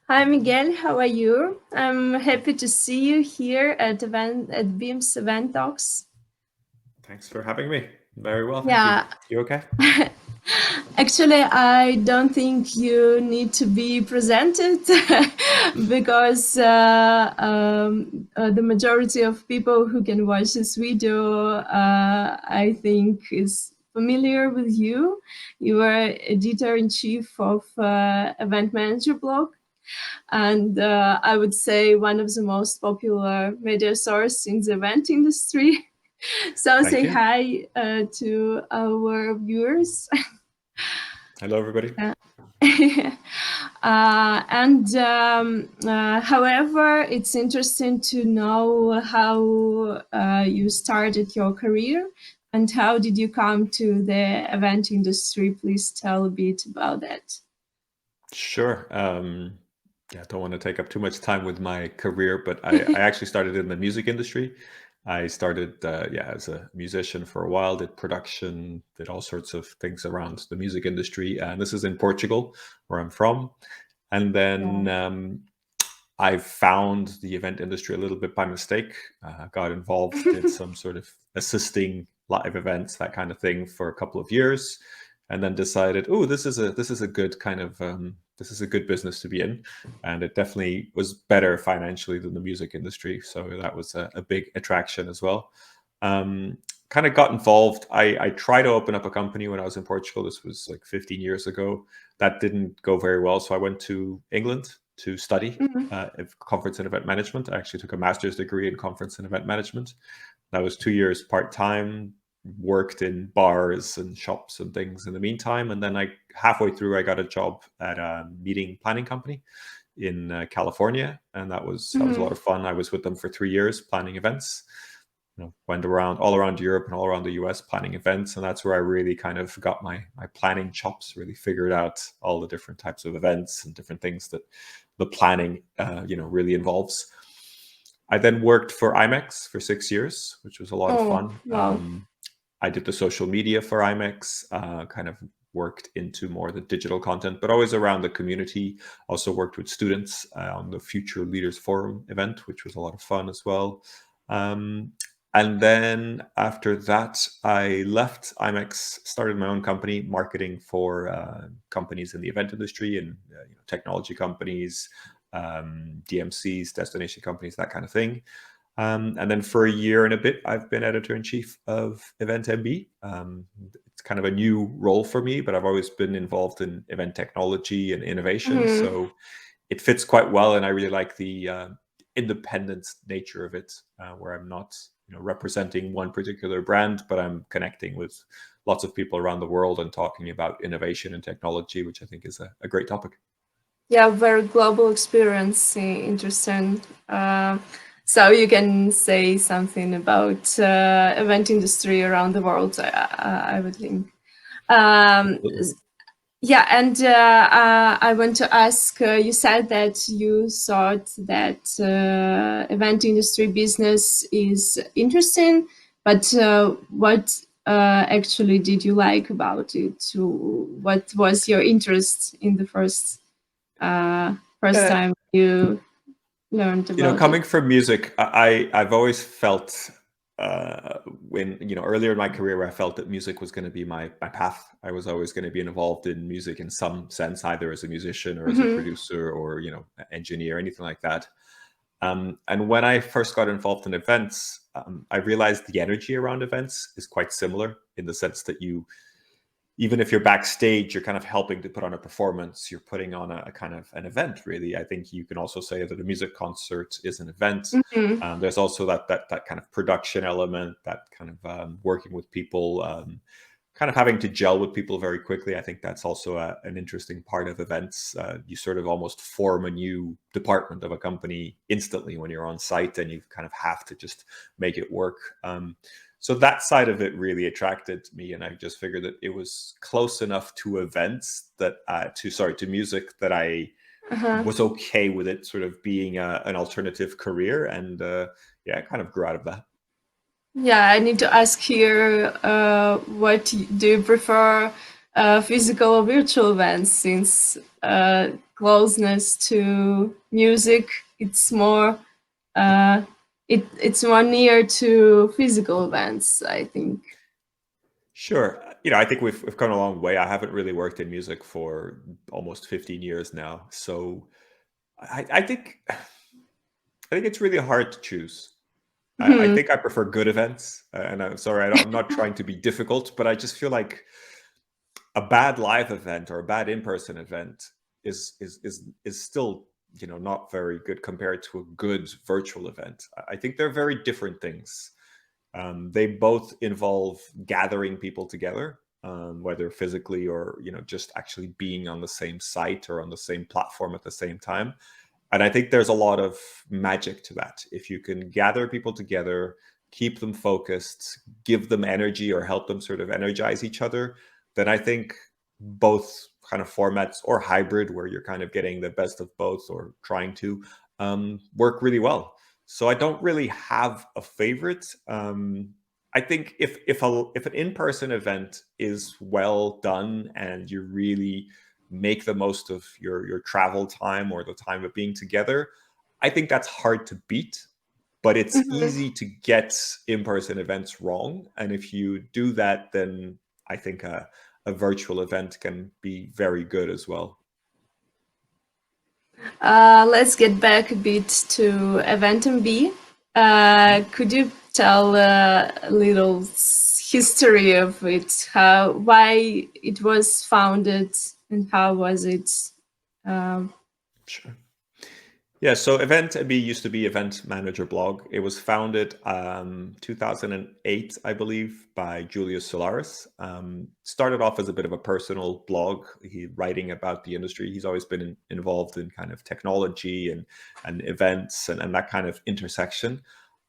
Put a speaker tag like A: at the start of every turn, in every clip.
A: Hi Miguel, how are you? I'm happy to see you here at BIM's Eventalks.
B: Thanks for having me. Very well, thank you.
A: Yeah,
B: You okay?
A: actually, I don't think you need to be presented because the majority of people who can watch this video, I think, is familiar with you. You are editor-in-chief of Event Manager blog. And I would say one of the most popular media source in the event industry. So
B: Thank
A: say
B: you.
A: hi to our viewers.
B: Hello, everybody.
A: However, it's interesting to know how you started your career and how did you come to the event industry. Please tell a bit about that.
B: Sure. Yeah, I don't want to take up too much time with my career, but I actually started in the music industry. I started, as a musician for a while, did production, did all sorts of things around the music industry. And this is in Portugal, where I'm from. And then
A: Yeah.
B: I found the event industry a little bit by mistake. Got involved, did some sort of assisting live events, that kind of thing, for a couple of years, and then decided, oh, this is a good kind of this is a good business to be in, and it definitely was better financially than the music industry. So that was a big attraction as well. Um, Kind of got involved. I tried to open up a company when I was in Portugal. This was like 15 years ago. That didn't go very well. So I went to England to study
A: Mhm.
B: conference and event management. I actually took a master's degree in conference and event management. That was 2 years part time. Worked in bars and shops and things in the meantime, and then I halfway through I got a job at a meeting planning company in California, and that was a lot
A: Mhm.
B: of fun. I was with them for 3 years planning events. Went around all around Europe and all around the US planning events, and that's where I really kind of got my planning chops. Really figured out all the different types of events and different things that the planning, really involves. I then worked for IMEX for 6 years, which was a lot of
A: Oh,
B: fun.
A: wow.
B: I did the social media for IMEX, kind of worked into more the digital content, but always around the community. Also worked with students on the Future Leaders Forum event, which was a lot of fun as well. Um, and then after that, I left IMEX, started my own company, marketing for companies in the event industry and technology companies, DMCs, destination companies, that kind of thing. And then for a year and a bit, I've been editor in chief of EventMB. It's kind of a new role for me, but I've always been involved in event technology and innovation.
A: Mhm.
B: So it fits quite well. And I really like the independent nature of it, where I'm not representing one particular brand, but I'm connecting with lots of people around the world and talking about innovation and technology, which I think is a great topic.
A: Yeah, very global experience. Interesting. So you can say something about event industry around the world. I would think. Um, yeah, and I want to ask. You said that you thought that event industry business is interesting, but what actually did you like about it? What was your interest in the uh, first
B: Uh,
A: time you learned about it?
B: Coming from music, I've always felt when earlier in my career where I felt that music was going to be my path. I was always going to be involved in music in some sense, either as a musician or as a
A: Hmm.
B: producer or engineer, anything like that. And when I first got involved in events, I realized the energy around events is quite similar in the sense that even if you're backstage, you're kind of helping to put on a performance. You're putting on a kind of an event, really. I think you can also say that a music concert is an event.
A: Hmm.
B: There's also that kind of production element, that kind of working with people, kind of having to gel with people very quickly. I think that's also an interesting part of events. You sort of almost form a new department of a company instantly when you're on site, and you kind of have to just make it work. So that side of it really attracted me, and I just figured that it was close enough to events that to music, that I
A: Uh-huh.
B: was okay with it sort of being an alternative career, and I kind of grew out of that.
A: Yeah, I need to ask here, what do you prefer? physical or virtual events, since closeness to music, it's more it's more near to physical events, I think.
B: Sure. I think we've come a long way. I haven't really worked in music for almost 15 years now. So I think it's really hard to choose. I
A: Mhm.
B: think I prefer good events, and I'm sorry, I'm not trying to be difficult, but I just feel like a bad live event or a bad in-person event is still not very good compared to a good virtual event. I think they're very different things. They both involve gathering people together, whether physically or just actually being on the same site or on the same platform at the same time. And I think there's a lot of magic to that. If you can gather people together, keep them focused, give them energy or help them sort of energize each other, then I think both kind of formats or hybrid, where you're kind of getting the best of both or trying to work really well. So I don't really have a favorite. I think if an in-person event is well done and you really make the most of your travel time or the time of being together, I think that's hard to beat. But it's
A: Mhm.
B: easy to get in-person events wrong, and if you do that, then I think a virtual event can be very good as well.
A: Let's get back a bit to EventMB. Could you tell a little history of it? Why it was founded, and how was it? Um,
B: Sure. Yeah, so EventMB used to be Event Manager Blog. It was founded 2008, I believe, by Julius Solaris. Started off as a bit of a personal blog. He writing about the industry. He's always been involved in kind of technology and events and that kind of intersection.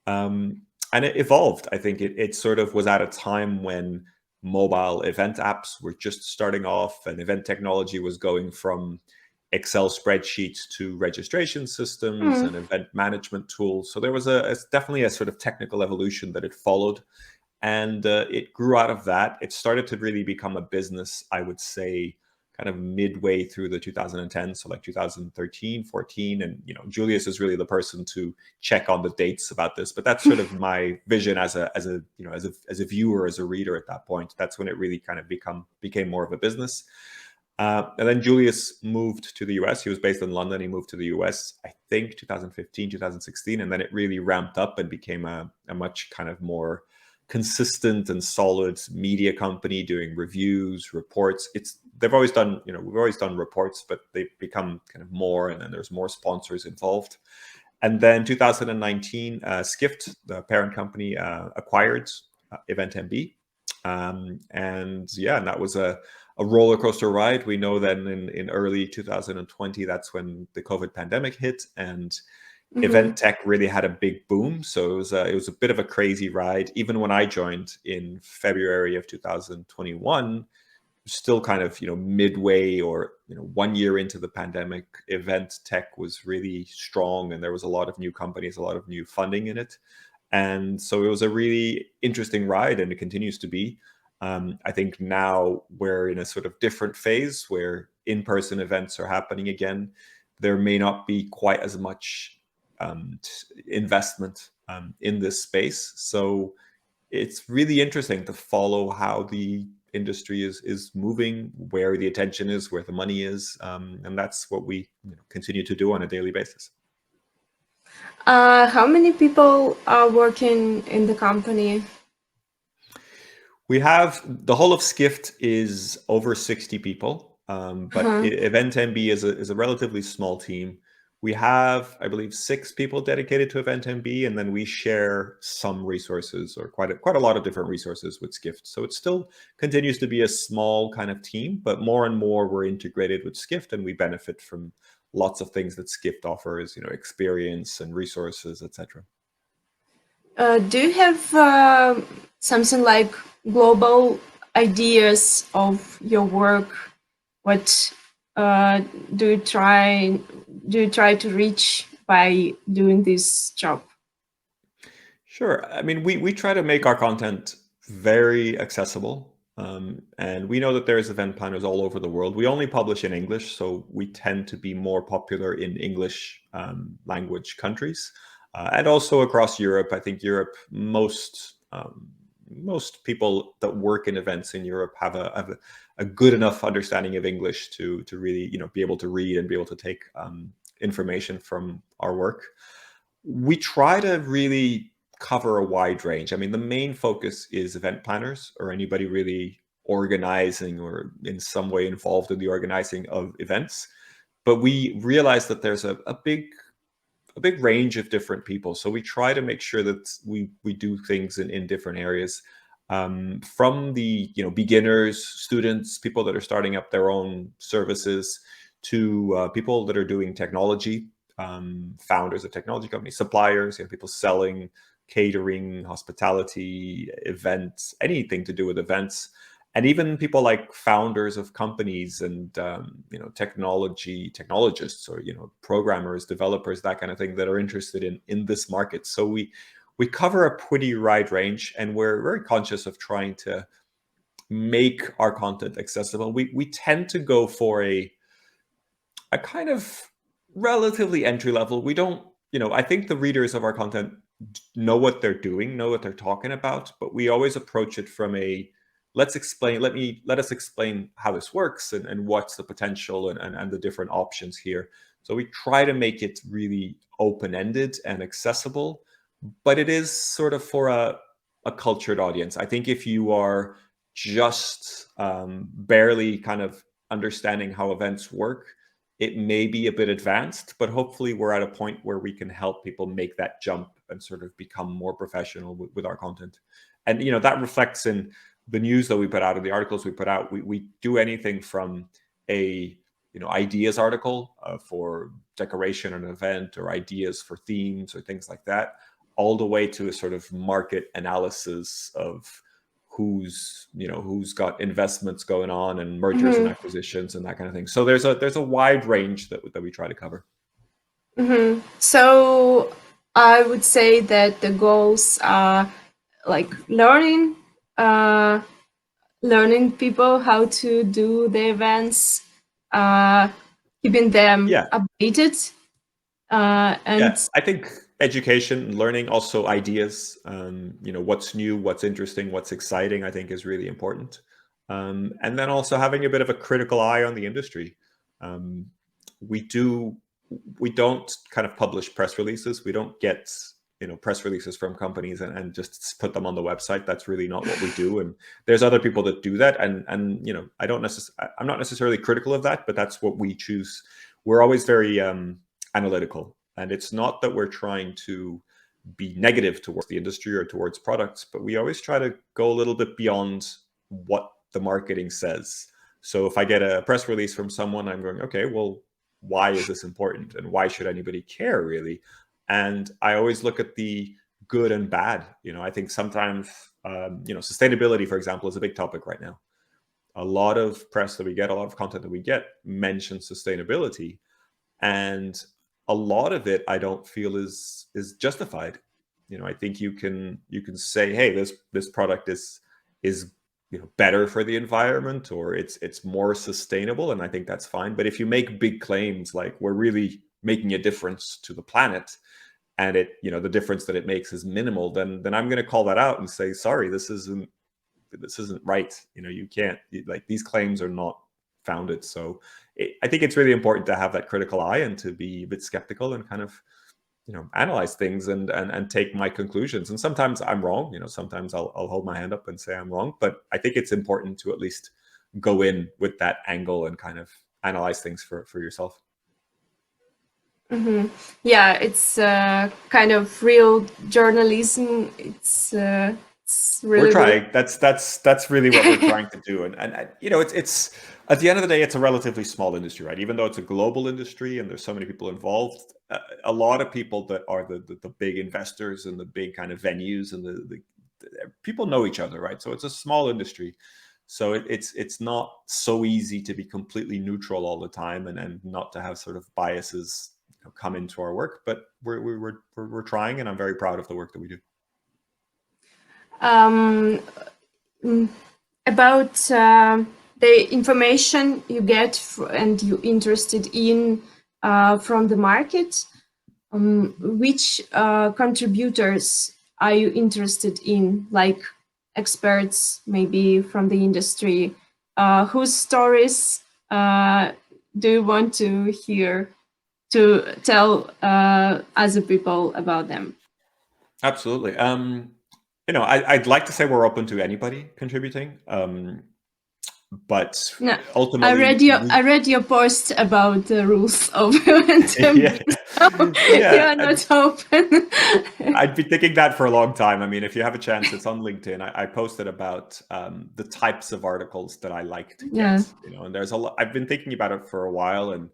B: And it evolved. I think it sort of was at a time when mobile event apps were just starting off and event technology was going from Excel spreadsheets to registration systems
A: mm,
B: and event management tools. So there was definitely a sort of technical evolution that it followed, and it grew out of that. It started to really become a business, I would say, kind of midway through the 2010s, so like 2013, 14, and Julius is really the person to check on the dates about this. But that's sort of my vision as a viewer, as a reader at that point. That's when it really kind of became more of a business. And then Julius moved to the US. He was based in London. He moved to the US, I think 2015, 2016. And then it really ramped up and became a much kind of more consistent and solid media company doing reviews, reports. They've always done, we've always done reports, but they've become kind of more, and then there's more sponsors involved. And then 2019, Skift, the parent company, acquired EventMB. And yeah, and that was a roller coaster ride. We know that in early 2020, that's when the COVID pandemic hit, and
A: mhm.
B: event tech really had a big boom. So it was a bit of a crazy ride. Even when I joined in February of 2021, still kind of midway or 1 year into the pandemic, event tech was really strong, and there was a lot of new companies, a lot of new funding in it. And so it was a really interesting ride, and it continues to be. I think now we're in a sort of different phase where in-person events are happening again. There may not be quite as much investment in this space. So it's really interesting to follow how the industry is moving, where the attention is, where the money is, and that's what we continue to do on a daily basis.
A: How many people are working in the company?
B: We have the whole of Skift is over 60 people, but
A: Uh-huh.
B: EventMB is a relatively small team. We have, I believe, 6 people dedicated to EventMB, and then we share some resources, or quite a lot of different resources with Skift. So it still continues to be a small kind of team, but more and more we're integrated with Skift, and we benefit from lots of things that Skift offers, experience and resources, etc.
A: Do you have something like global ideas of your work? What uh, do you try do you try to reach by doing this job?
B: Sure. I mean, we try to make our content very accessible. And we know that there's event planners all over the world. We only publish in English, so we tend to be more popular in English language countries, and also across Europe. I think Europe, most people that work in events in Europe have a good enough understanding of English to really be able to read and be able to take information from our work. We try to really cover a wide range. I mean, the main focus is event planners or anybody really organizing or in some way involved in the organizing of events. But we realize that there's a big range of different people. So we try to make sure that we do things in different areas. From the beginners, students, people that are starting up their own services, to people that are doing technology, founders of technology companies, suppliers, people selling, catering, hospitality, events, anything to do with events, and even people like founders of companies and technologists or programmers, developers, that kind of thing, that are interested in this market. So we cover a pretty wide range, and we're very conscious of trying to make our content accessible. We tend to go for a kind of relatively entry level. We don't, I think the readers of our content know what they're doing, know what they're talking about, but we always approach it from a let us explain how this works and what's the potential and the different options here. So we try to make it really open-ended and accessible, but it is sort of for a cultured audience. I think if you are just barely kind of understanding how events work, it may be a bit advanced, but hopefully we're at a point where we can help people make that jump and sort of become more professional with our content. And that reflects in the news that we put out, and the articles we put out. We do anything from a ideas article for decoration at an event, or ideas for themes or things like that, all the way to a sort of market analysis of who's got investments going on and mergers and acquisitions and that kind of thing. So there's a wide range that we try to cover.
A: So I would say that the goals are like learning people how to do the events, keeping them
B: Yeah.
A: updated, and
B: Yeah, I think education, learning, also ideas, what's new, what's interesting, what's exciting, I think is really important. And then also having a bit of a critical eye on the industry. Um, we don't kind of publish press releases. We don't get press releases from companies and just put them on the website. That's really not what we do. And there's other people that do that. And I'm not necessarily critical of that, but that's what we choose. We're always very analytical. And it's not that we're trying to be negative towards the industry or towards products, but we always try to go a little bit beyond what the marketing says. So if I get a press release from someone, I'm going, okay, well, why is this important? And why should anybody care, really? And I always look at the good and bad. I think sometimes, sustainability, for example, is a big topic right now. A lot of press that we get, a lot of content that we get mentions sustainability. And a lot of it I don't feel is justified. I think you can say, hey, this product is better for the environment, or it's more sustainable, and I think that's fine. But if you make big claims like we're really making a difference to the planet, and the difference that it makes is minimal, then I'm going to call that out and say, sorry, this isn't right. You can't, like, these claims are not founded. So I think it's really important to have that critical eye and to be a bit skeptical and kind of analyze things and take my conclusions. And sometimes I'm wrong. Sometimes I'll hold my hand up and say I'm wrong. But I think it's important to at least go in with that angle and kind of analyze things for yourself.
A: Yeah, it's kind of real journalism. It's
B: We're
A: really good.
B: trying. That's really what we're trying to do. And it's at the end of the day, it's a relatively small industry, right? Even though it's a global industry and there's so many people involved, a lot of people that are the big investors and the big kind of venues and the people know each other, right? So it's a small industry. So it's not so easy to be completely neutral all the time and not to have sort of biases come into our work. But we're trying, and I'm very proud of the work that we do.
A: Um, mm, about the information you get and you're interested in from the market. Which contributors are you interested in, like experts maybe from the industry? Whose stories do you want to hear, to tell other people about them?
B: Absolutely. I'd like to say we're open to anybody contributing, but
A: No,
B: ultimately,
A: I read your post about the rules of EventMB,
B: yeah,
A: so you
B: yeah.
A: are not open.
B: I'd be thinking that for a long time. I mean, if you have a chance, it's on LinkedIn. I posted about the types of articles that I like to
A: Yeah.
B: get, and there's a lot. I've been thinking about it for a while, and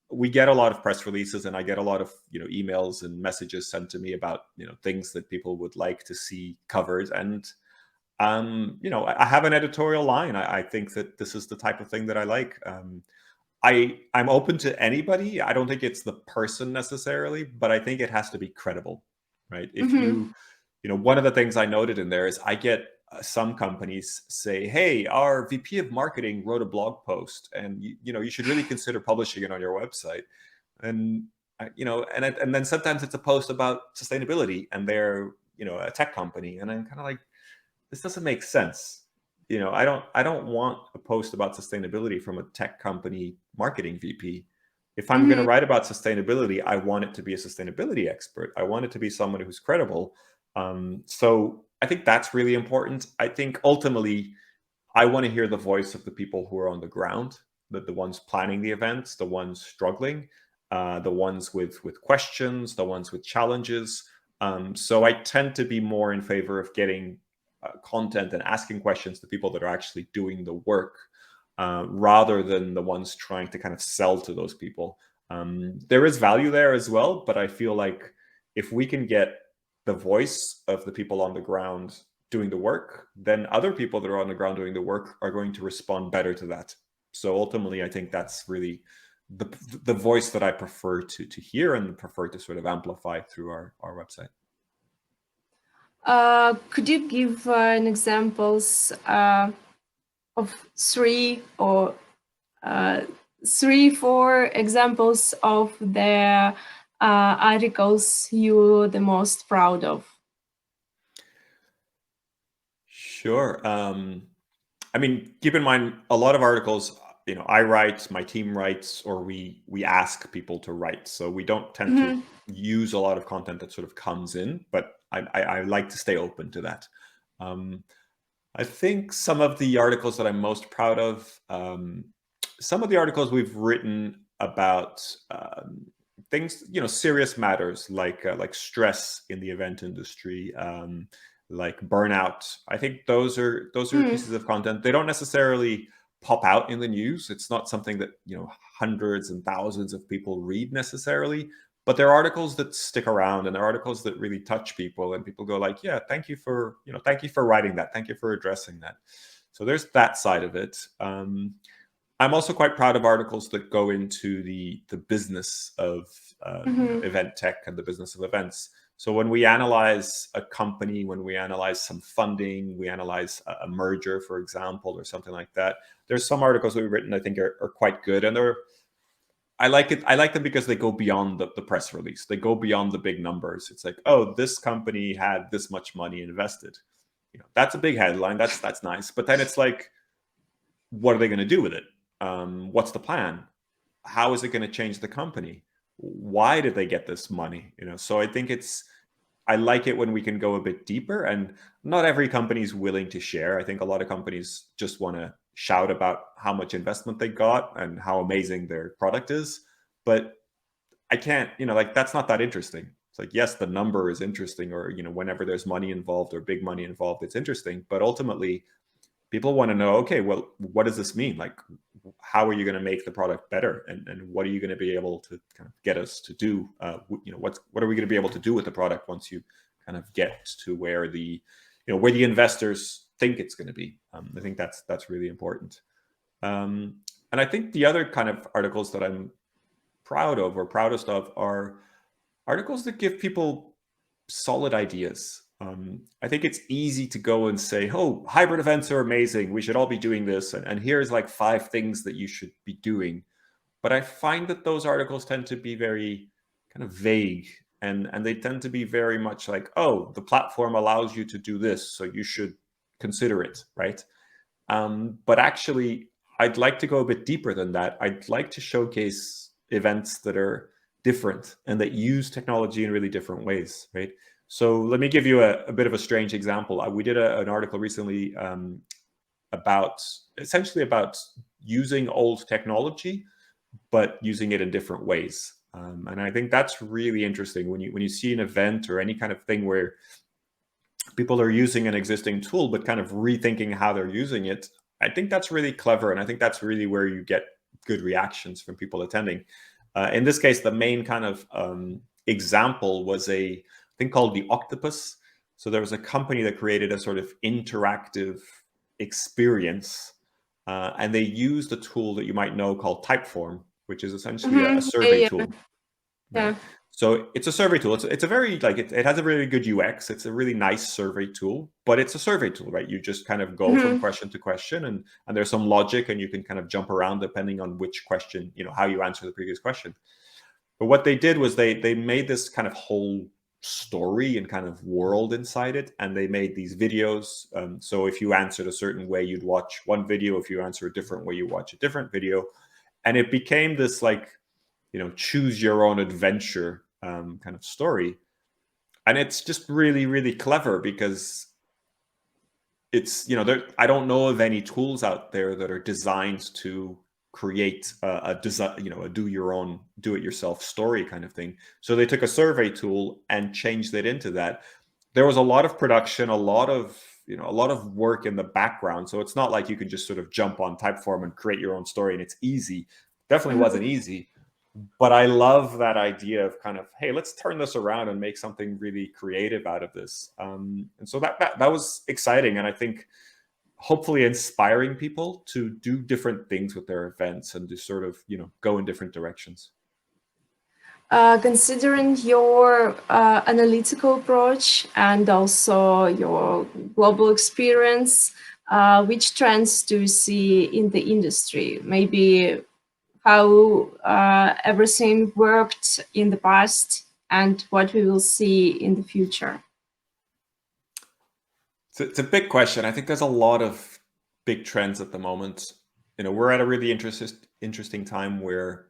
B: we get a lot of press releases, and I get a lot of emails and messages sent to me about things that people would like to see covered. And I have an editorial line. I think that this is the type of thing that I like. I'm open to anybody. I don't think it's the person necessarily, but I think it has to be credible, right? If
A: Mm-hmm.
B: one of the things I noted in there is I get some companies say, "Hey, our VP of marketing wrote a blog post, and you should really consider publishing it on your website." And and then sometimes it's a post about sustainability, and they're a tech company, and I'm kind of like, this doesn't make sense. I don't want a post about sustainability from a tech company marketing VP. If I'm going to
A: Mm-hmm.
B: write about sustainability, I want it to be a sustainability expert. I want it to be someone who's credible. So I think that's really important. I think ultimately I want to hear the voice of the people who are on the ground, the ones planning the events, the ones struggling, the ones with questions, the ones with challenges. So I tend to be more in favor of getting content and asking questions to people that are actually doing the work, rather than the ones trying to kind of sell to those people. There is value there as well, but I feel like if we can get the voice of the people on the ground doing the work, then other people that are on the ground doing the work are going to respond better to that. So ultimately, I think that's really the voice that I prefer to hear and prefer to sort of amplify through our website.
A: Could you give an examples of uh, three, four examples of the articles you're the most proud of?
B: Sure. I mean, keep in mind a lot of articles, I write, my team writes, or we ask people to write. So we don't tend to
A: Mm-hmm.
B: use a lot of content that sort of comes in, but I like to stay open to that. Um, I think some of the articles that I'm most proud of, some of the articles we've written about things, serious matters like stress in the event industry, like burnout. I think those are
A: Mm-hmm.
B: pieces of content. They don't necessarily pop out in the news. It's not something that hundreds and thousands of people read necessarily, but they're articles that stick around, and they're articles that really touch people, and people go like, yeah, thank you for writing that, thank you for addressing that. So there's that side of it. I'm also quite proud of articles that go into the business of
A: Mm-hmm.
B: event tech and the business of events. So when we analyze a company, when we analyze some funding, we analyze a merger, for example, or something like that, there's some articles we've written I think are quite good, and they're I like it. I like them because they go beyond the press release. They go beyond the big numbers. It's like, oh, this company had this much money invested. That's a big headline. That's nice. But then it's like, what are they going to do with it? What's the plan? How is it going to change the company? Why did they get this money? So I think I like it when we can go a bit deeper, and not every company is willing to share. I think a lot of companies just want to shout about how much investment they got and how amazing their product is. But I can't, like, that's not that interesting. It's like, yes, the number is interesting, or, whenever there's money involved or big money involved, it's interesting. But ultimately, people want to know, okay, well, what does this mean? Like, how are you going to make the product better, and what are you going to be able to kind of get us to do? What are we going to be able to do with the product once you kind of get to where the investors think it's going to be? I think that's really important. And I think the other kind of articles that I'm proud of or proudest of are articles that give people solid ideas. I think it's easy to go and say, oh, hybrid events are amazing. We should all be doing this. And here's like 5 things that you should be doing. But I find that those articles tend to be very kind of vague, and they tend to be very much like, oh, the platform allows you to do this, so you should consider it, right? But actually, I'd like to go a bit deeper than that. I'd like to showcase events that are different and that use technology in really different ways, right? So let me give you a bit of a strange example. We did an article recently about essentially about using old technology, but using it in different ways. And I think that's really interesting when you see an event or any kind of thing where people are using an existing tool but kind of rethinking how they're using it. I think that's really clever, and I think that's really where you get good reactions from people attending. In this case, the main kind of example was a thing called the Octopus. So there was a company that created a sort of interactive experience, and they used a tool that you might know called Typeform, which is essentially a survey
A: Yeah,
B: tool, right?
A: yeah.
B: So it's a survey tool. It's a very like it has a really good UX. It's a really nice survey tool, but it's a survey tool, right? You just kind of go from
A: Hmm.
B: question to question, and there's some logic, and you can kind of jump around depending on which question, how you answer the previous question. But what they did was they made this kind of whole story and kind of world inside it, and they made these videos. So if you answered a certain way, you'd watch one video. If you answer a different way, you watch a different video, and it became this like choose your own adventure kind of story. And it's just really, really clever because it's, I don't know of any tools out there that are designed to create a design, a do it yourself story kind of thing. So they took a survey tool and changed it into that. There was a lot of production, a lot of work in the background. So it's not like you can just sort of jump on Typeform and create your own story and it's easy. Definitely wasn't easy. But I love that idea of kind of, hey, let's turn this around and make something really creative out of this. And so that was exciting, and I think hopefully inspiring people to do different things with their events and to sort of go in different directions.
A: Considering your analytical approach and also your global experience, which trends do you see in the industry? Maybe how everything worked in the past and what we will see in the future.
B: So it's a big question. I think there's a lot of big trends at the moment. We're at a really interesting time where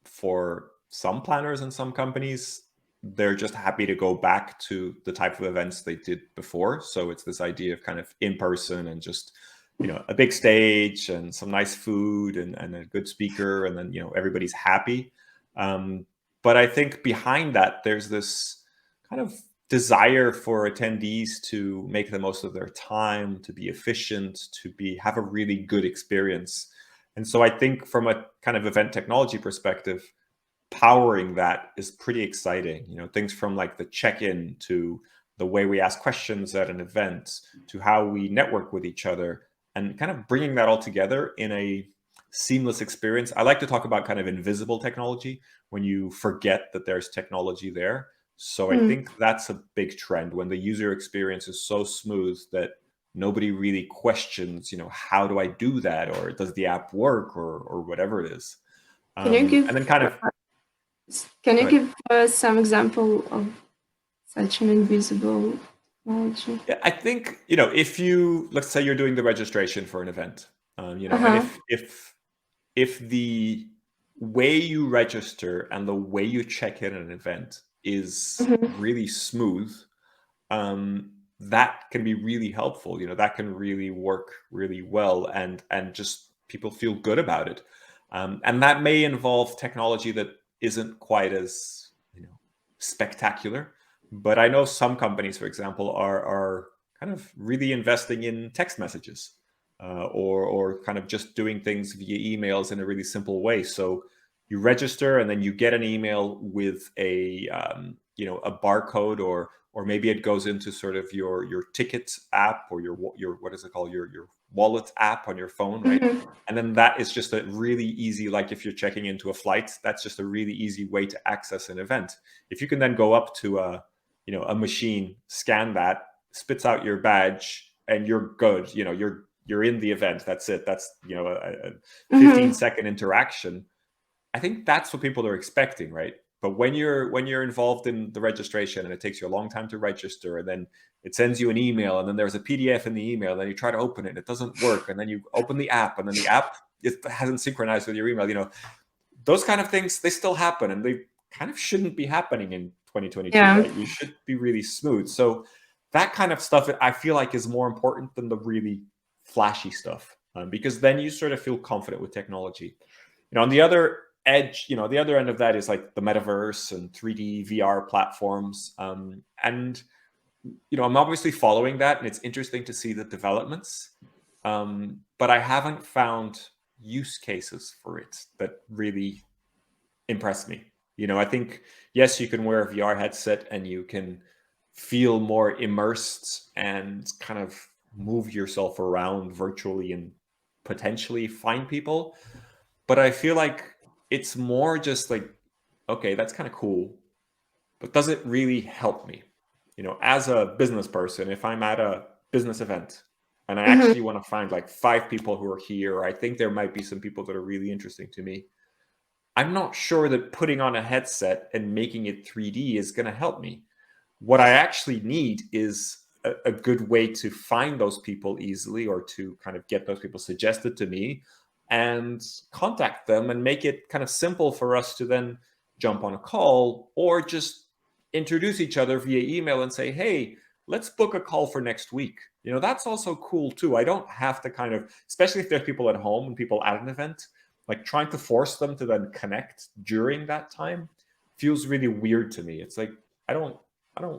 B: for some planners and some companies, they're just happy to go back to the type of events they did before. So it's this idea of kind of in person and just, a big stage and some nice food and a good speaker, and then, everybody's happy. But I think behind that, there's this kind of desire for attendees to make the most of their time, to be efficient, have a really good experience. And so I think from a kind of event technology perspective, powering that is pretty exciting. Things from like the check-in to the way we ask questions at an event to how we network with each other, and kind of bringing that all together in a seamless experience. I like to talk about kind of invisible technology, when you forget that there's technology there. So I
A: Mm.
B: think that's a big trend, when the user experience is so smooth that nobody really questions, how do I do that, or does the app work, or whatever it is.
A: Can you give
B: And then kind of
A: can
B: go
A: you
B: ahead.
A: give some example of such an invisible technology?
B: Yeah, I think if let's say you're doing the registration for an event, and
A: Uh-huh.
B: if the way you register and the way you check in an event is
A: Hmm.
B: really smooth, that can be really helpful. That can really work really well, and just people feel good about it. And that may involve technology that isn't quite as spectacular. But I know some companies, for example, are kind of really investing in text messages, or kind of just doing things via emails in a really simple way. So you register and then you get an email with a barcode, or maybe it goes into sort of your ticket app, or your what is it called, your wallet app on your phone, right?
A: Hmm.
B: And then that is just a really easy, like if you're checking into a flight, that's just a really easy way to access an event. If you can then go up to a machine, scan that, spits out your badge and you're good. You know, you're in the event. That's it. That's, you know, a 15-second interaction. I think that's what people are expecting, right? But when you're involved in the registration and it takes you a long time to register, and then it sends you an email, and then there's a PDF in the email, and then you try to open it and it doesn't work, and then you open the app, and then the app, it hasn't synchronized with your email. You know, those kind of things, they still happen, and they kind of shouldn't be happening in 2022,
A: Yeah.
B: right? You should be really smooth. So that kind of stuff, I feel like, is more important than the really flashy stuff, because then you sort of feel confident with technology. You know, on the other edge, you know, the other end of that is like the metaverse and 3D VR platforms. And, you know, I'm obviously following that, and it's interesting to see the developments. But I haven't found use cases for it that really impress me. You know, I think, yes, you can wear a VR headset and you can feel more immersed and kind of move yourself around virtually and potentially find people. But I feel like it's more just like, okay, that's kind of cool, but does it really help me? You know, as a business person, if I'm at a business event and I actually want to find like 5 people who are here, or I think there might be some people that are really interesting to me, I'm not sure that putting on a headset and making it 3D is going to help me. What I actually need is a good way to find those people easily, or to kind of get those people suggested to me and contact them, and make it kind of simple for us to then jump on a call or just introduce each other via email and say, hey, let's book a call for next week. You know, that's also cool too. I don't have to kind of, especially if there's people at home and people at an event, like trying to force them to then connect during that time feels really weird to me. It's like, I don't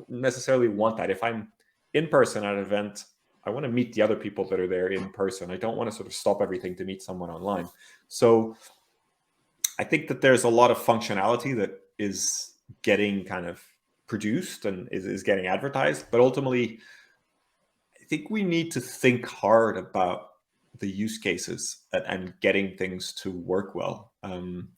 B: necessarily want that. If I'm in person at an event, I want to meet the other people that are there in person. I don't want to sort of stop everything to meet someone online. So I think that there's a lot of functionality that is getting kind of produced and is getting advertised, but ultimately I think we need to think hard about the use cases and getting things to work well. And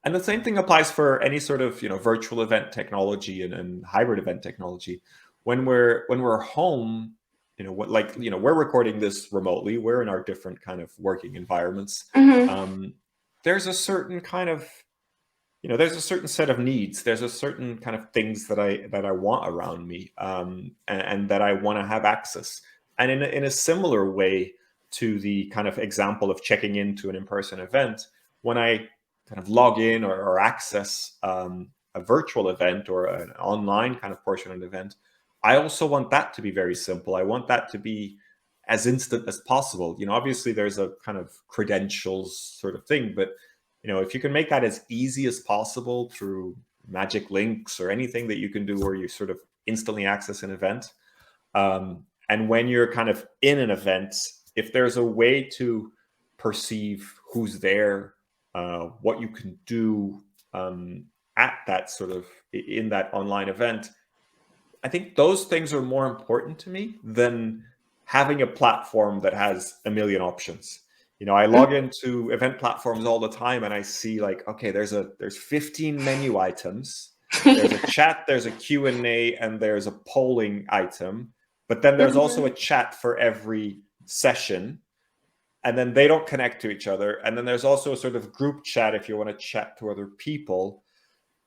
B: the same thing applies for any sort of, you know, virtual event technology and hybrid event technology. When we're home, you know, what, like, you know, we're recording this remotely. We're in our different kind of working environments. There's a certain kind of, you know, there's a certain set of needs. There's a certain kind of things that I want around me, and that I want to have access. And in a similar way to the kind of example of checking into an in-person event, when I kind of log in or access a virtual event or an online kind of portion of an event, I also want that to be very simple. I want that to be as instant as possible. You know, obviously there's a kind of credentials sort of thing, but you know, if you can make that as easy as possible through magic links or anything that you can do where you sort of instantly access an event. And when you're kind of in an event, if there's a way to perceive who's there, what you can do at that sort of in that online event, I think those things are more important to me than having a platform that has a million options. You know, I log into event platforms all the time and I see like, okay, there's 15 menu items. There's a chat, there's a Q&A, and there's a polling item. But then there's also a chat for every session. And then they don't connect to each other. And then there's also a sort of group chat if you want to chat to other people.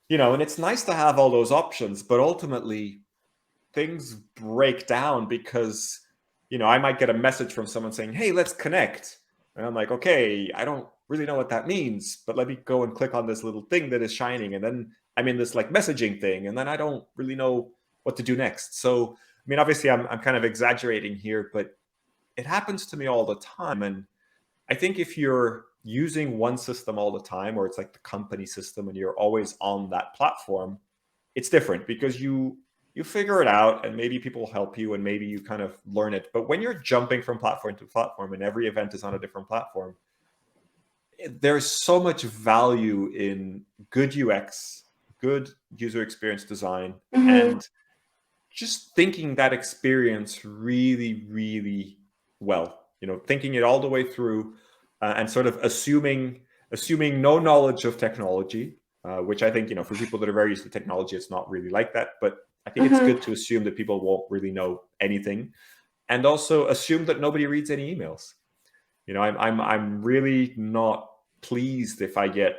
B: You know, and it's nice to have all those options, but ultimately things break down because, you know, I might get a message from someone saying, hey, let's connect. And I'm like, okay, I don't really know what that means, but let me go and click on this little thing that is shining. And then I'm in this like messaging thing. And then I don't really know what to do next. So, I mean, obviously I'm kind of exaggerating here, but it happens to me all the time. And I think if you're using one system all the time, or it's like the company system and you're always on that platform, it's different because you figure it out and maybe people help you and maybe you kind of learn it. But when you're jumping from platform to platform and every event is on a different platform, there's so much value in good UX, good user experience design, and just thinking that experience really, really well. You know, thinking it all the way through, and sort of assuming no knowledge of technology, which I think, you know, for people that are very used to technology, it's not really like that. But I think it's good to assume that people won't really know anything, and also assume that nobody reads any emails. I'm really not pleased if I get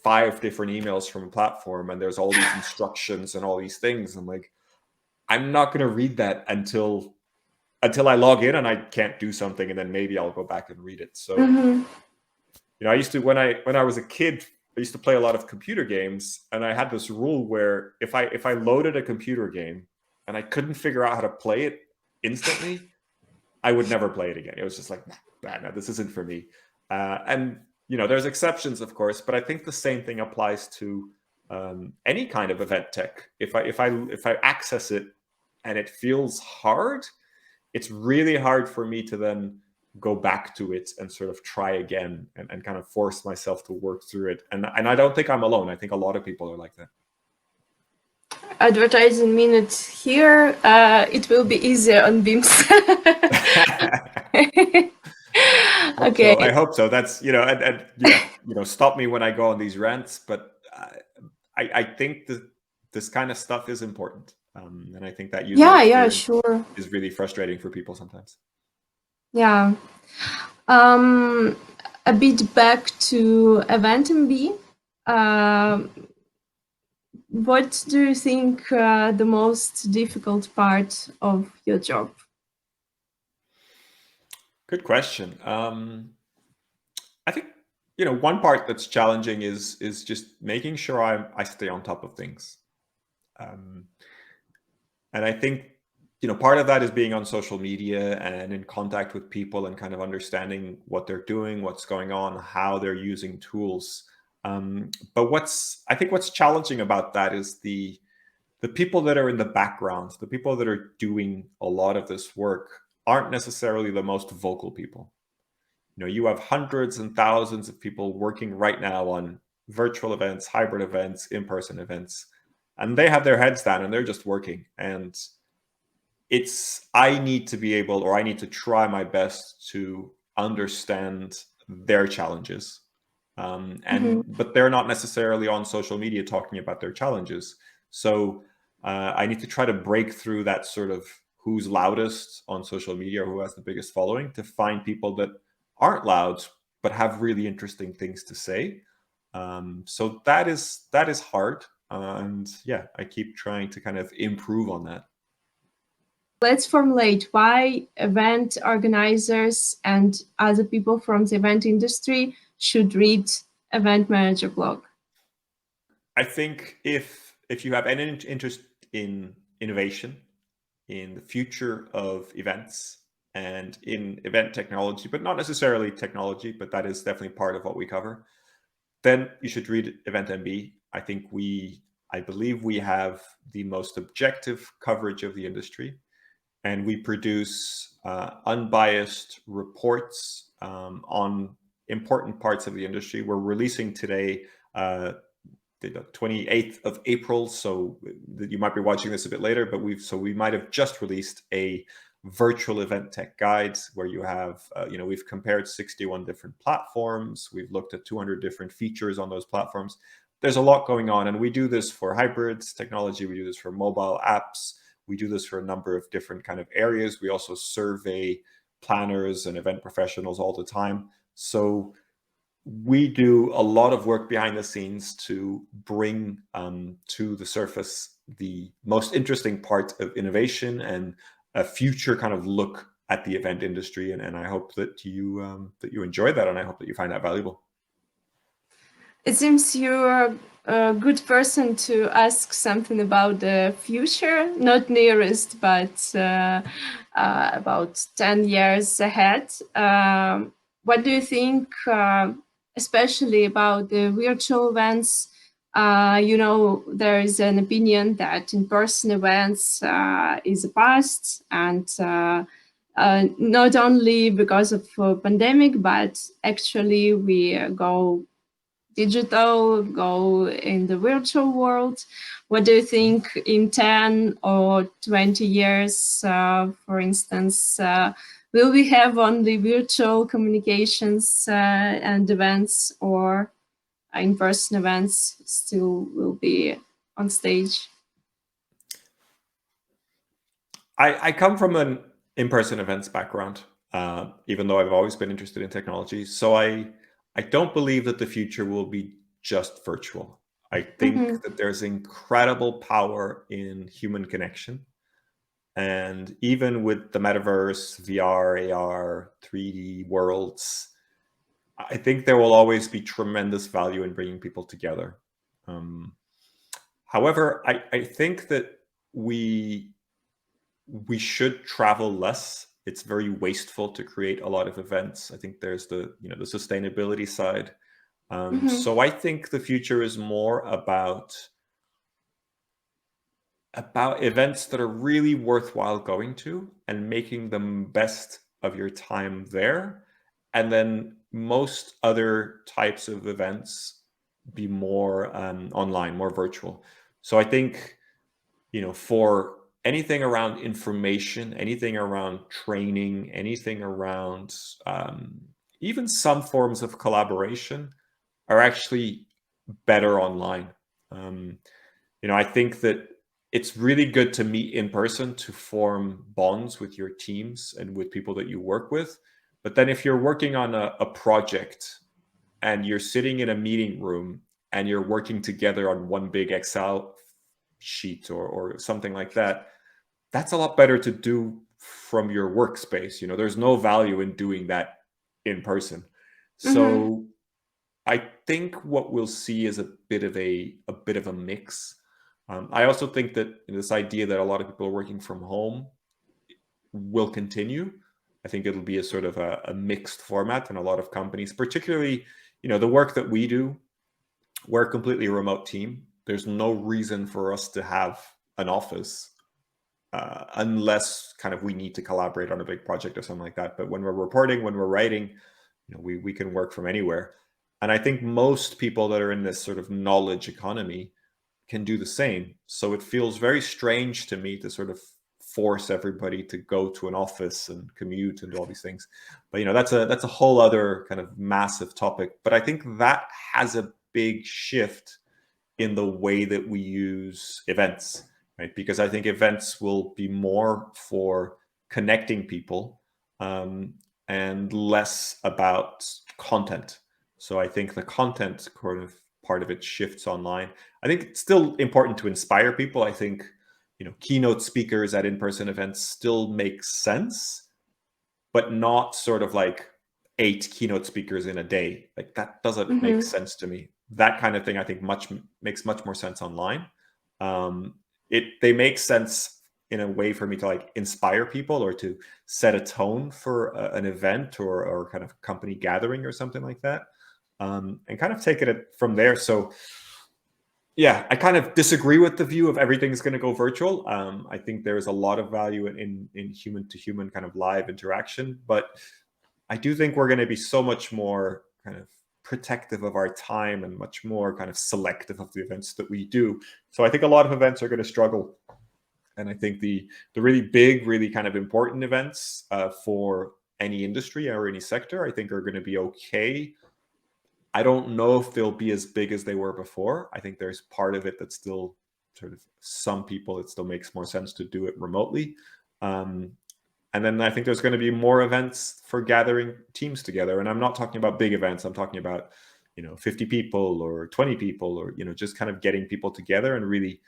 B: 5 different emails from a platform and there's all these instructions and all these things. I'm like, I'm not going to read that until I log in and I can't do something, and then maybe I'll go back and read it. So, I used to, when I was a kid, I used to play a lot of computer games, and I had this rule where if I loaded a computer game and I couldn't figure out how to play it instantly, I would never play it again. It was just like, nah, no, this isn't for me. And there's exceptions, of course, but I think the same thing applies to any kind of event tech. If I access it and it feels hard, it's really hard for me to then go back to it and sort of try again and kind of force myself to work through it. And I don't think I'm alone. I think a lot of people are like that.
A: Advertising minute here. It will be easier on Beams. Okay.
B: I hope so. That's stop me when I go on these rants, but I think that this kind of stuff is important, and I think that user experience
A: sure.
B: is really frustrating for people sometimes.
A: Yeah. A bit back to EventMB. What do you think the most difficult part of your job?
B: Good question. I think one part that's challenging is just making sure I stay on top of things, and I think part of that is being on social media and in contact with people and kind of understanding what they're doing, what's going on, how they're using tools. But I think what's challenging about that is the people that are in the background, the people that are doing a lot of this work aren't necessarily the most vocal people. You have hundreds and thousands of people working right now on virtual events, hybrid events, in-person events, and they have their heads down and they're just working. And I need to be able, or I need to try my best to understand their challenges. But they're not necessarily on social media talking about their challenges. So I need to try to break through that sort of who's loudest on social media or who has the biggest following to find people that aren't loud but have really interesting things to say. So that is hard. And yeah, I keep trying to kind of improve on that.
A: Let's formulate why event organizers and other people from the event industry should read Event Manager blog.
B: I think if you have any interest in innovation, in the future of events, and in event technology, but not necessarily technology, but that is definitely part of what we cover, then you should read EventMB. I believe we have the most objective coverage of the industry, and we produce unbiased reports on important parts of the industry. We're releasing today the 28th of April, so you might be watching this a bit later, but we might have just released a virtual event tech guide where you have, we've compared 61 different platforms. We've looked at 200 different features on those platforms. There's a lot going on, and we do this for hybrids technology. We do this for mobile apps. We do this for a number of different kind of areas. We also survey planners and event professionals all the time. So we do a lot of work behind the scenes to bring to the surface the most interesting part of innovation and a future kind of look at the event industry. And I hope that you enjoy that, and I hope that you find that valuable.
A: It seems you're a good person to ask something about the future, not nearest, but about 10 years ahead. What do you think, especially about the virtual events? There is an opinion that in-person events is a past, and not only because of pandemic, but actually we go digital, go in the virtual world. What do you think in 10 or 20 years, for instance, will we have only virtual communications and events, or in-person events still will be on stage?
B: I come from an in-person events background, even though I've always been interested in technology. So I don't believe that the future will be just virtual. I think
A: Mm-hmm.
B: that there's incredible power in human connection. And even with the metaverse, VR, AR, 3D worlds, I think there will always be tremendous value in bringing people together. Um, However, I think that we we should travel less. It's very wasteful to create a lot of events. I think there's the sustainability side.
A: Mm-hmm.
B: So I think the future is more about events that are really worthwhile going to and making the best of your time there. And then most other types of events be more online, more virtual. So I think, for anything around information, anything around training, anything around even some forms of collaboration are actually better online. Um, I think that it's really good to meet in person to form bonds with your teams and with people that you work with. But then if you're working on a project and you're sitting in a meeting room and you're working together on one big Excel sheet or something like that, that's a lot better to do from your workspace. There's no value in doing that in person.
A: Mm-hmm.
B: So I think what we'll see is a bit of a mix. I also think that this idea that a lot of people are working from home will continue. I think it'll be a sort of a mixed format in a lot of companies, particularly the work that we do. We're a completely remote team. There's no reason for us to have an office unless kind of we need to collaborate on a big project or something like that. But when we're reporting, when we're writing, we can work from anywhere. And I think most people that are in this sort of knowledge economy can do the same. So it feels very strange to me to sort of force everybody to go to an office and commute and do all these things. But that's a whole other kind of massive topic. But I think that has a big shift in the way that we use events, right? Because I think events will be more for connecting people, um, and less about content. So I think the content part of it shifts online. I think it's still important to inspire people. I think keynote speakers at in-person events still make sense, but not sort of like 8 keynote speakers in a day. Like that doesn't make
A: Mm-hmm.
B: sense to me. That kind of thing, I think, makes much more sense online. They make sense in a way for me to like inspire people or to set a tone for an event or kind of company gathering or something like that, and kind of take it from there. So yeah, I kind of disagree with the view of everything's going to go virtual. I think there's a lot of value in human to human kind of live interaction, but I do think we're going to be so much more kind of protective of our time and much more kind of selective of the events that we do. So I think a lot of events are going to struggle, and I think the really big, really kind of important events for any industry or any sector, I think are going to be okay. I don't know if they'll be as big as they were before. I think there's part of it that's still sort of some people it still makes more sense to do it remotely. Um, and then I think there's going to be more events for gathering teams together. And I'm not talking about big events. I'm talking about 50 people or 20 people, or just kind of getting people together and really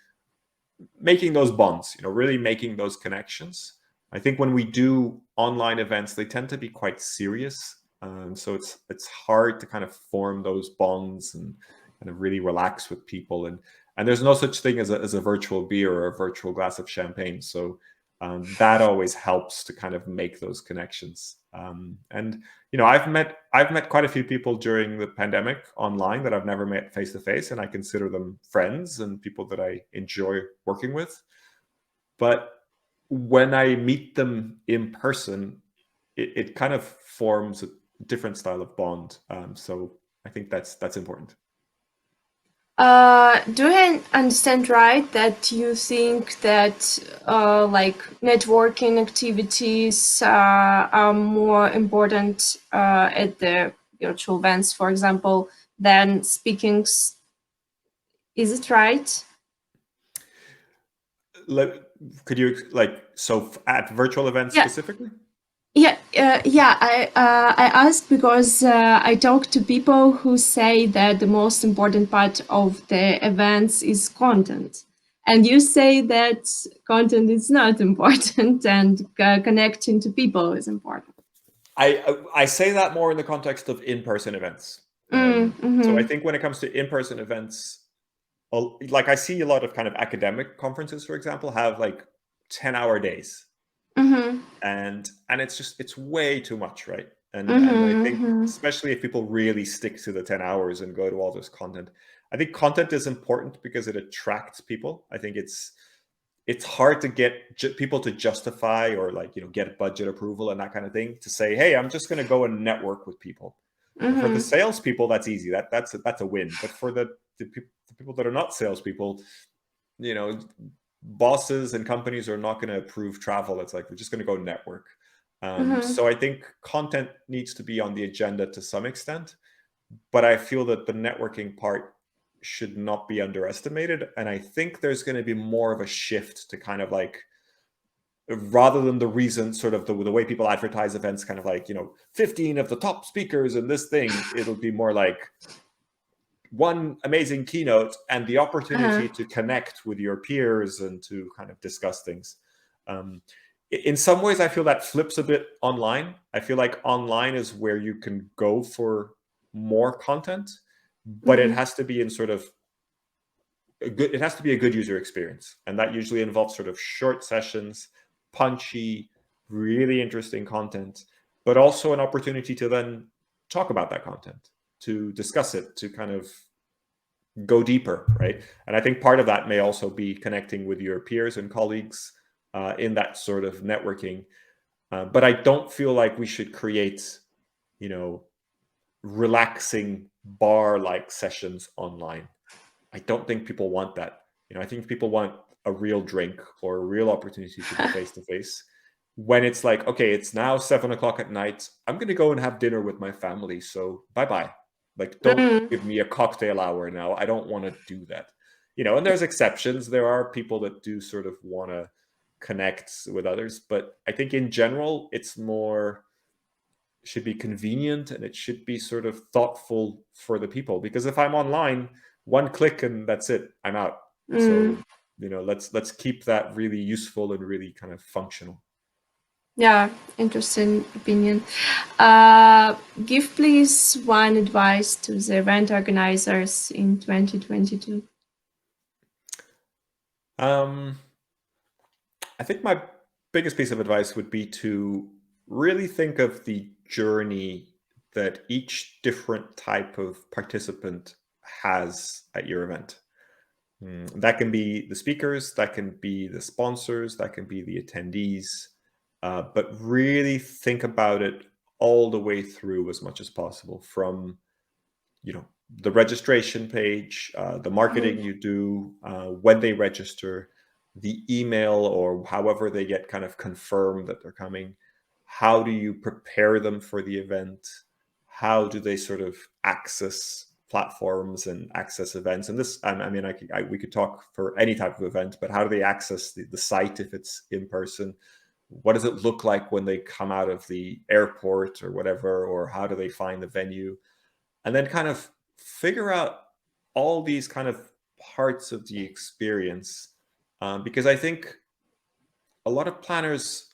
B: making those bonds, really making those connections. I think when we do online events, they tend to be quite serious. So it's hard to kind of form those bonds and kind of really relax with people. And there's no such thing as a virtual beer or a virtual glass of champagne. So that always helps to kind of make those connections. And I've met quite a few people during the pandemic online that I've never met face to face, and I consider them friends and people that I enjoy working with. But when I meet them in person, it kind of forms a different style of bond. So I think that's important.
A: Do I understand right that you think that like networking activities are more important at the virtual events, for example, than speakings? Is it right?
B: could you at virtual events
A: Yeah.
B: specifically?
A: Yeah. I asked because I talk to people who say that the most important part of the events is content, and you say that content is not important, and connecting to people is important.
B: I say that more in the context of in-person events. So I
A: Mm-hmm.
B: think when it comes to in-person events, like I see a lot of kind of academic conferences, for example, have like 10-hour days,
A: Mm-hmm.
B: and it's way too much, right? And I think
A: Mm-hmm.
B: especially if people really stick to the 10 hours and go to all this content, I think content is important because it attracts people. I think it's hard to get people to justify or like get budget approval and that kind of thing to say, hey, I'm just going to go and network with people. For the
A: Mm-hmm.
B: salespeople, that's easy. That's a win. But for the people that are not salespeople, you know, bosses and companies are not going to approve travel. It's like we're just going to go network.
A: Mm-hmm.
B: So I think content needs to be on the agenda to some extent, but I feel that the networking part should not be underestimated. And I think there's going to be more of a shift to kind of like, rather than the reason sort of the way people advertise events, kind of like 15 of the top speakers in this thing, it'll be more like one amazing keynote and the
A: Uh-huh.
B: opportunity to connect with your peers and to kind of discuss things. um, in some ways I feel that flips a bit online. I feel like online is where you can go for more content, but it
A: Mm-hmm.
B: has to be in sort of it has to be a good user experience, and that usually involves sort of short sessions, punchy, really interesting content, but also an opportunity to then talk about that content, to discuss it, to kind of go deeper, right? And I think part of that may also be connecting with your peers and colleagues in that sort of networking. But I don't feel like we should create, you know, relaxing bar-like sessions online. I don't think people want that. I think people want a real drink or a real opportunity to be face to face. When it's like, okay, it's now 7 o'clock at night. I'm going to go and have dinner with my family. So bye bye. Like, don't
A: Mm-hmm.
B: give me a cocktail hour now. I don't want to do that. And there's exceptions. There are people that do sort of want to connect with others. But I think in general, it's more should be convenient and it should be sort of thoughtful for the people, because if I'm online, one click and that's it, I'm out.
A: Mm-hmm.
B: So let's keep that really useful and really kind of functional.
A: Yeah, interesting opinion. Uh, Give please one advice to the event organizers in 2022.
B: um I think my biggest piece of advice would be to really think of the journey that each different type of participant has at your event. That can be the speakers, that can be the sponsors, that can be the attendees, but really think about it all the way through as much as possible, from the registration page, the marketing you do when they register, the email or however they get kind of confirmed that they're coming. How do you prepare them for the event? How do they sort of access platforms and access events? And this, I mean, we could talk for any type of event, but how do they access the site if it's in person? What does it look like when they come out of the airport or whatever? Or how do they find the venue? And then kind of figure out all these kind of parts of the experience, because I think a lot of planners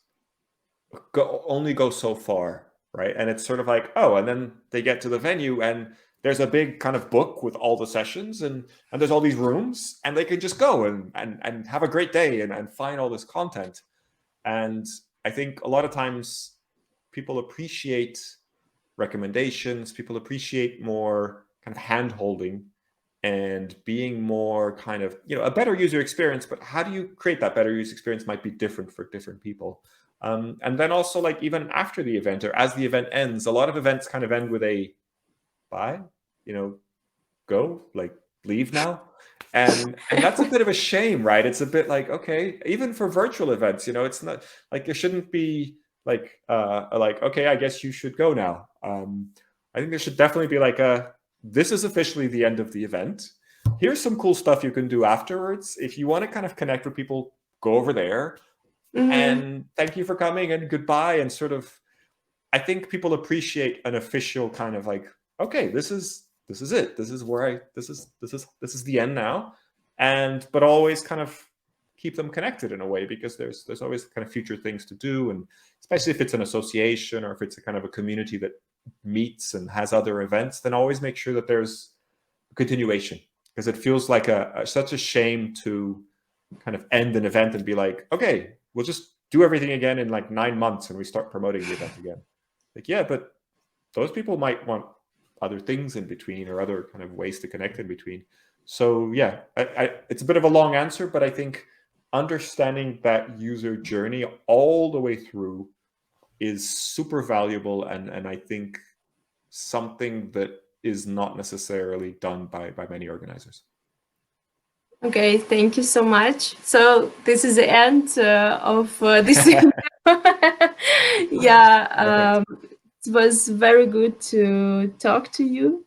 B: only go so far, right? And it's sort of like, oh, and then they get to the venue and there's a big kind of book with all the sessions, and there's all these rooms, and they can just go and have a great day and find all this content. And I think a lot of times people appreciate recommendations, people appreciate more kind of hand holding and being more kind of a better user experience. But how do you create that better user experience might be different for different people. And then also, like, even after the event or as the event ends, a lot of events kind of end with a bye, you know go, like, leave now. And that's a bit of a shame, right? It's a bit like, okay, even for virtual events, it's not like there shouldn't be like, okay, I guess you should go now. I think there should definitely be like this is officially the end of the event. Here's some cool stuff you can do afterwards. If you want to kind of connect with people, go over there and thank you for coming and goodbye. And sort of, I think people appreciate an official kind of like, okay, this is it. This is where this is the end now. And but always kind of keep them connected in a way, because there's always kind of future things to do, and especially if it's an association or if it's a kind of a community that meets and has other events, then always make sure that there's a continuation, because it feels like such a shame to kind of end an event and be like, okay, we'll just do everything again in like 9 months and we start promoting the event again. Like, yeah, but those people might want other things in between or other kind of ways to connect in between. So yeah, it's a bit of a long answer, but I think understanding that user journey all the way through is super valuable, and I think something that is not necessarily done by many organizers.
A: Okay, thank you so much. So this is the end of this. Yeah, it was very good to talk to you.